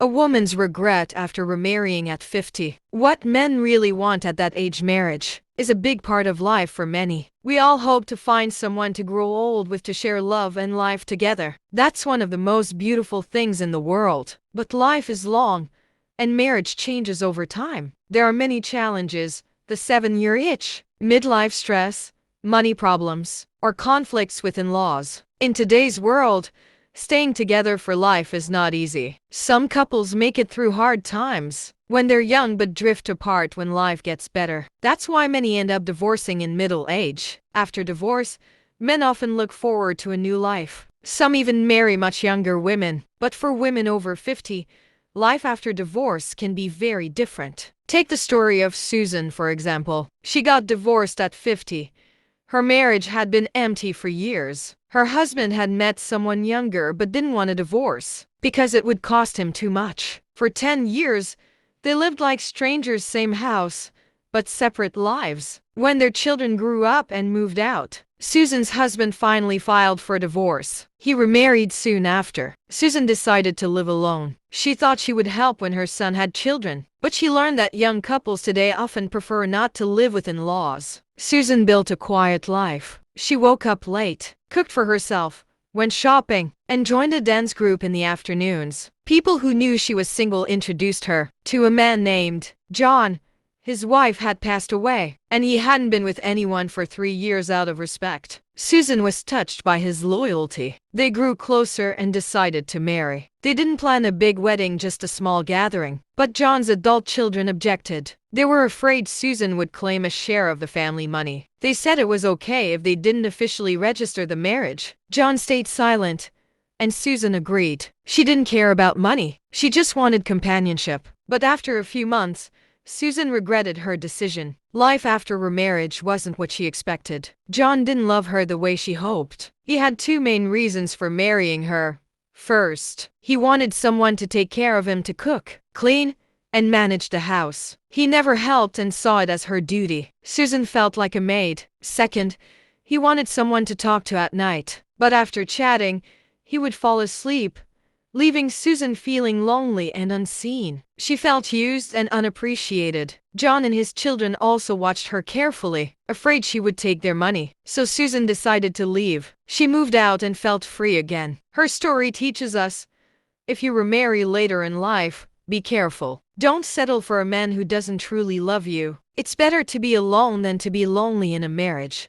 A woman's regret after remarrying at 50. What men really want at that age. Marriage is a big part of life for many. We all hope to find someone to grow old with, to share love and life together. That's one of the most beautiful things in the world. But life is long, and marriage changes over time. There are many challenges: the 7-year itch, midlife stress, money problems, or conflicts with in-laws. In today's world, staying together for life is not easy. Some couples make it through hard times when they're young but drift apart when life gets better. That's why many end up divorcing in middle age. After divorce, men often look forward to a new life. Some even marry much younger women. But for women over 50, life after divorce can be very different. Take the story of Susan, for example. She got divorced at 50. Her marriage had been empty for years. Her husband had met someone younger but didn't want a divorce because it would cost him too much. For 10 years, they lived like strangers, same house, but separate lives. When their children grew up and moved out, Susan's husband finally filed for divorce. He remarried soon after. Susan decided to live alone. She thought she would help when her son had children, but she learned that young couples today often prefer not to live with in-laws. Susan built a quiet life. She woke up late, cooked for herself, went shopping, and joined a dance group in the afternoons. People who knew she was single introduced her to a man named John. His wife had passed away, and he hadn't been with anyone for 3 years out of respect. Susan was touched by his loyalty. They grew closer and decided to marry. They didn't plan a big wedding, just a small gathering. But John's adult children objected. They were afraid Susan would claim a share of the family money. They said it was okay if they didn't officially register the marriage. John stayed silent, and Susan agreed. She didn't care about money. She just wanted companionship. But after a few months, Susan regretted her decision. Life after remarriage wasn't what she expected. John didn't love her the way she hoped. He had 2 main reasons for marrying her. First, he wanted someone to take care of him, to cook, clean, and manage the house. He never helped and saw it as her duty. Susan felt like a maid. Second, he wanted someone to talk to at night. But after chatting, he would fall asleep, leaving Susan feeling lonely and unseen. She felt used and unappreciated. John and his children also watched her carefully, afraid she would take their money. So Susan decided to leave. She moved out and felt free again. Her story teaches us, if you remarry later in life, be careful. Don't settle for a man who doesn't truly love you. It's better to be alone than to be lonely in a marriage.